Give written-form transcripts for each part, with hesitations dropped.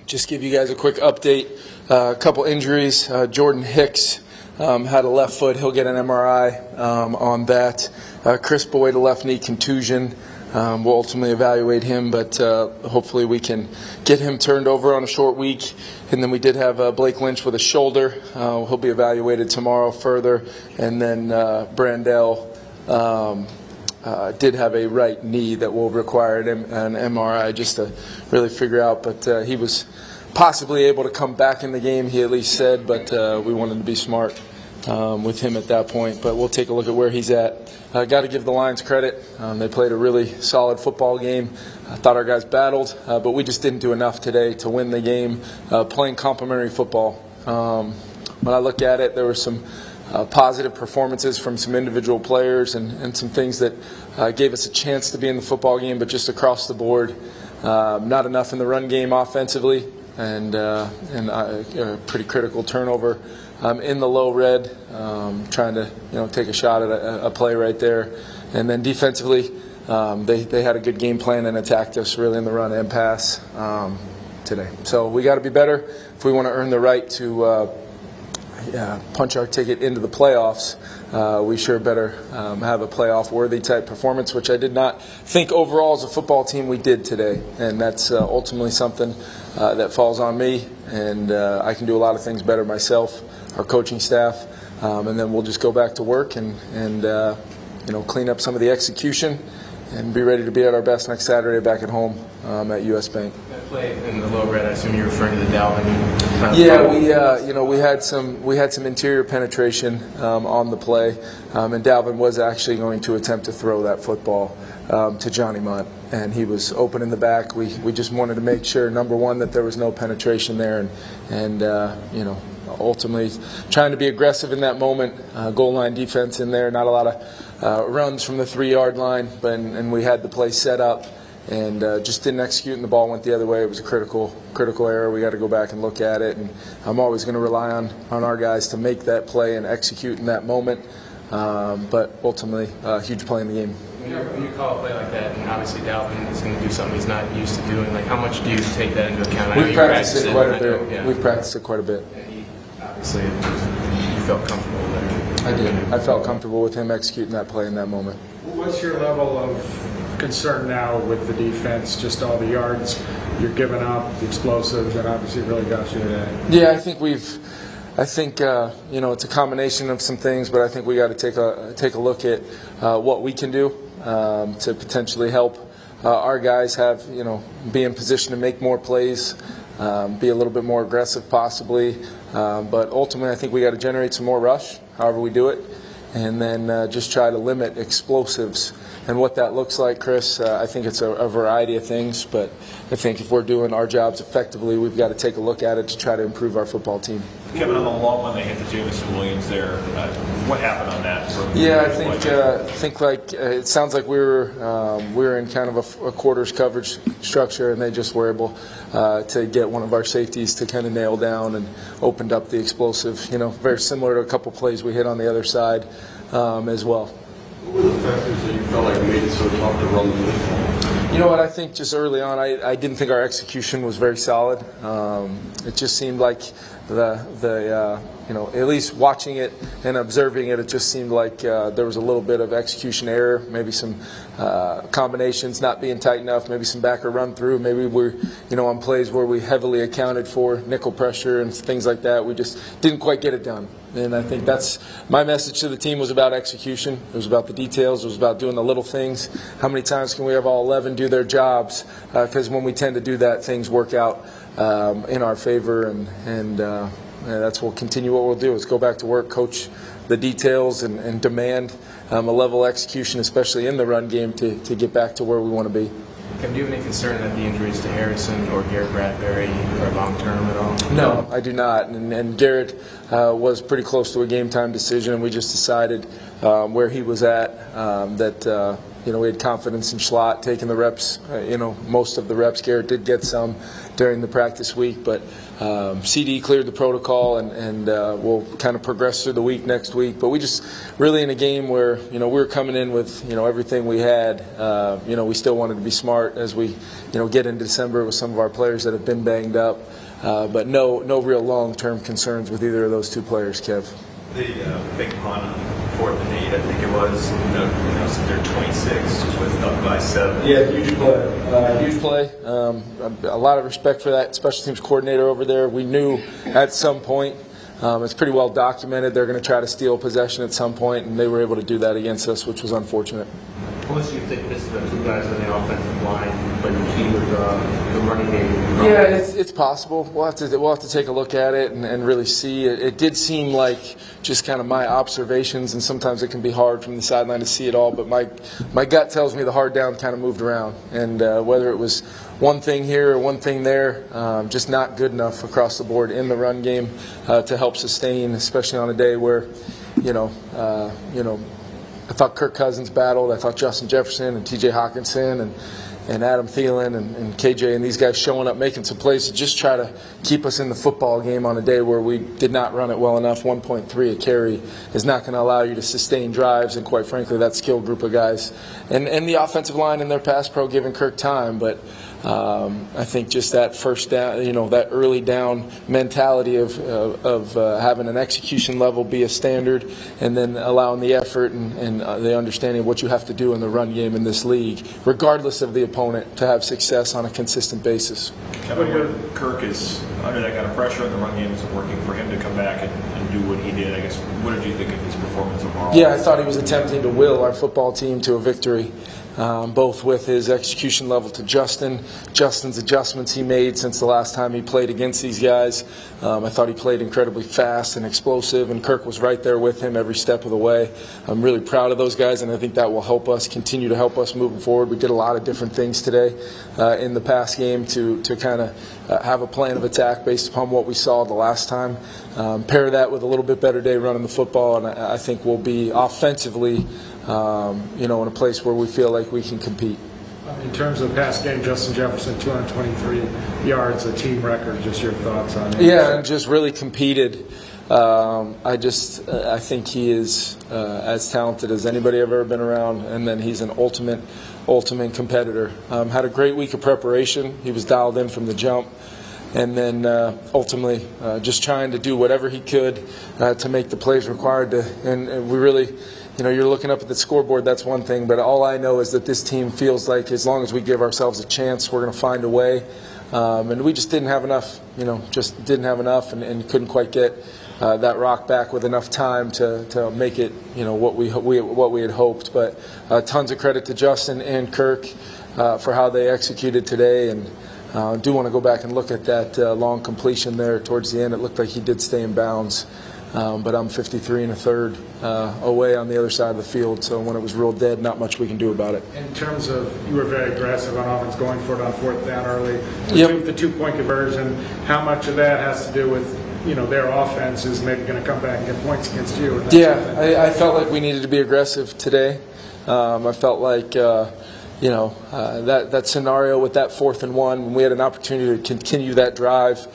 Just give you guys a quick update. A couple injuries. Jordan Hicks had a left foot. He'll get an MRI on that. Chris Boyd, a left knee contusion. We'll ultimately evaluate him, but hopefully we can get him turned over on a short week. And then we did have Blake Lynch with a shoulder. He'll be evaluated tomorrow further. And then Brandell did have a right knee that will require an MRI just to really figure out. But he was possibly able to come back in the game, he at least said, but we wanted to be smart with him at that point. But we'll take a look at where he's at. Got to give the Lions credit. They played a really solid football game. I thought our guys battled, but we just didn't do enough today to win the game playing complementary football. When I look at it, there were some positive performances from some individual players and some things that gave us a chance to be in the football game, but just across the board, not enough in the run game offensively, and a pretty critical turnover in the low red, trying to take a shot at a play right there. And then defensively, they had a good game plan and attacked us really in the run and pass today. So we got to be better if we want to earn the right to punch our ticket into the playoffs. We sure better have a playoff-worthy type performance, which I did not think overall as a football team we did today. And that's ultimately something that falls on me, and I can do a lot of things better myself, our coaching staff, and then we'll just go back to work and clean up some of the execution and be ready to be at our best next Saturday back at home at US Bank. That play in the low red, I assume you're referring to the Dalvin. Yeah, we had some interior penetration on the play, and Dalvin was actually going to attempt to throw that football to Johnny Munt, and he was open in the back. We just wanted to make sure, number one, that there was no penetration there, and ultimately trying to be aggressive in that moment. Goal line defense in there, not a lot of runs from the 3-yard line, and we had the play set up and just didn't execute, and the ball went the other way. It was a critical error. We got to go back and look at it, and I'm always going to rely on our guys to make that play and execute in that moment, but ultimately a huge play in the game. When you call a play like that, and obviously Dalvin is going to do something he's not used to doing, like how much do you take that into account? We've practiced it quite a bit. Yeah. We've practiced it quite a bit. Obviously, you felt comfortable there. I did. I felt comfortable with him executing that play in that moment. What's your level of concern now with the defense? Just all the yards you're giving up, the explosives, that obviously really got you today. Yeah, I think it's a combination of some things, but I think we got to take a look at what we can do to potentially help our guys be in position to make more plays, be a little bit more aggressive possibly. But ultimately, I think we got to generate some more rush, however we do it, and then just try to limit explosives. And what that looks like, Chris, I think it's a variety of things, but I think if we're doing our jobs effectively, we've got to take a look at it to try to improve our football team. Kevin, on the long one, they hit the Jamison Williams there. What happened on that? Yeah, I think it sounds like we were in kind of a quarters coverage structure, and they just were able to get one of our safeties to kind of nail down and opened up the explosive. Very similar to a couple plays we hit on the other side as well. What were the factors that you felt like made it so tough to run the football? You know what? I think just early on, I didn't think our execution was very solid. It just seemed like at least watching it and observing it, it just seemed like there was a little bit of execution error, maybe some combinations not being tight enough, maybe some backer run through, maybe we're on plays where we heavily accounted for nickel pressure and things like that. We just didn't quite get it done. And I think that's my message to the team was about execution. It was about the details. It was about doing the little things. How many times can we have all 11 do their jobs? Because when we tend to do that, things work out in our favor, and that's what we'll continue. What we'll do is go back to work, coach the details, and demand a level of execution, especially in the run game, to get back to where we want to be. Kevin, do you have any concern that the injuries to Harrison or Garrett Bradbury are long-term at all? No, I do not. And Garrett was pretty close to a game-time decision, and we just decided where he was at that we had confidence in Schlott taking the reps, most of the reps. Garrett did get some during the practice week, but CD cleared the protocol, and we'll kind of progress through the week next week. But we just really in a game where, we were coming in with, everything we had. We still wanted to be smart as we, get into December with some of our players that have been banged up. But no real long-term concerns with either of those two players, Kev. The big punt on 4th and 8, I think it was, they're 26, was up by 7. Yeah, huge play. Huge play. A lot of respect for that special teams coordinator over there. We knew at some point, it's pretty well documented, they're going to try to steal possession at some point, and they were able to do that against us, which was unfortunate. How much do you think this is the two guys on the offensive line, but the key with the running game? Yeah, it's possible. We'll have to take a look at it and really see. It did seem like just kind of my observations, and sometimes it can be hard from the sideline to see it all. But my gut tells me the hard down kind of moved around, and whether it was one thing here or one thing there, just not good enough across the board in the run game to help sustain, especially on a day where, I thought Kirk Cousins battled. I thought Justin Jefferson and T.J. Hawkinson and Adam Thielen and KJ and these guys showing up, making some plays to just try to keep us in the football game on a day where we did not run it well enough. 1.3 a carry is not going to allow you to sustain drives, and quite frankly, that skilled group of guys. And the offensive line and their pass pro giving Kirk time, but I think just that first down, that early down mentality of having an execution level be a standard, and then allowing the effort and the understanding of what you have to do in the run game in this league, regardless of the opponent, to have success on a consistent basis. Kevin, Kirk is under that kind of pressure, and the run game isn't working for him to come back and do what he did. I guess, what did you think of his performance overall? Yeah, I thought he was attempting to will our football team to a victory. Both with his execution level to Justin's adjustments he made since the last time he played against these guys. I thought he played incredibly fast and explosive, and Kirk was right there with him every step of the way. I'm really proud of those guys, and I think that will continue to help us moving forward. We did a lot of different things today in the pass game to kind of have a plan of attack based upon what we saw the last time. Pair that with a little bit better day running the football, and I think we'll be offensively in a place where we feel like we can compete. In terms of pass game, Justin Jefferson, 223 yards, a team record. Just your thoughts on it? Yeah, and just really competed. I think he is as talented as anybody I've ever been around, and then he's an ultimate competitor. Had a great week of preparation. He was dialed in from the jump. And then ultimately just trying to do whatever he could to make the plays required to. And we really, you're looking up at the scoreboard, that's one thing. But all I know is that this team feels like as long as we give ourselves a chance, we're going to find a way. And we just didn't have enough, and couldn't quite get that rock back with enough time to make it, what we had hoped. But tons of credit to Justin and Kirk for how they executed today. And do want to go back and look at that long completion there towards the end. It looked like he did stay in bounds, but I'm 53 1/3 away on the other side of the field, so when it was real dead, not much we can do about it. In terms of, you were very aggressive on offense, going for it on 4th down early. Yep. The 2-point conversion, how much of that has to do with their offense is maybe going to come back and get points against you? Yeah, I felt like we needed to be aggressive today. I felt like that scenario with that 4th and 1, when we had an opportunity to continue that drive,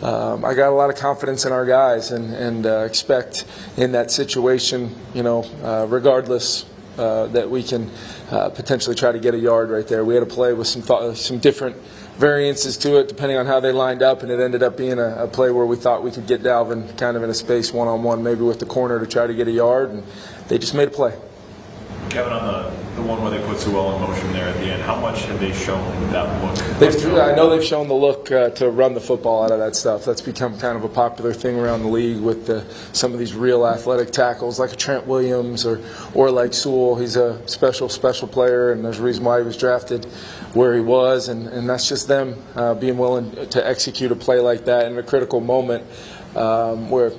I got a lot of confidence in our guys and expect in that situation, regardless, that we can potentially try to get a yard right there. We had a play with some different variances to it depending on how they lined up, and it ended up being a play where we thought we could get Dalvin kind of in a space one-on-one, maybe with the corner to try to get a yard, and they just made a play. Kevin, on the one where they put Sewell in motion there at the end, how much have they shown that look? I know they've shown the look to run the football out of that stuff. That's become kind of a popular thing around the league with some of these real athletic tackles like a Trent Williams or like Sewell. He's a special player, and there's a reason why he was drafted where he was, and that's just them being willing to execute a play like that in a critical moment where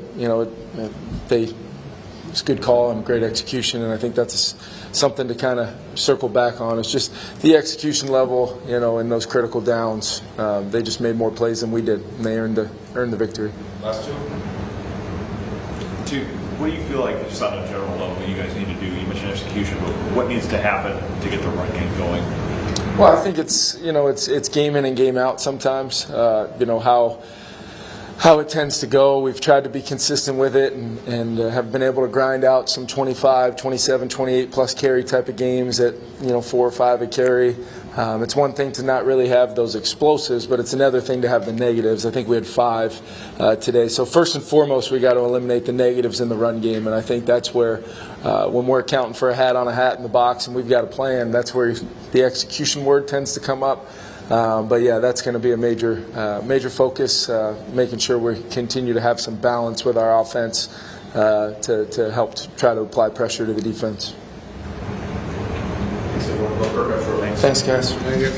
it's a good call and great execution, and I think that's something to kind of circle back on. It's just the execution level, in those critical downs. They just made more plays than we did, and they earned the victory. Last two. what do you feel like, just on a general level, what you guys need to do? You mentioned execution, but what needs to happen to get the run game going? Well, I think it's game in and game out sometimes. How it tends to go. We've tried to be consistent with it and have been able to grind out some 25, 27, 28 plus carry type of games at 4 or 5 a carry. It's one thing to not really have those explosives, but it's another thing to have the negatives. I think we had 5 today. So first and foremost, we got to eliminate the negatives in the run game, and I think that's where when we're accounting for a hat on a hat in the box and we've got a plan, that's where the execution word tends to come up. But yeah, that's going to be a major focus, making sure we continue to have some balance with our offense to help try to apply pressure to the defense. So we'll go for a short Thanks, guys. Thank you.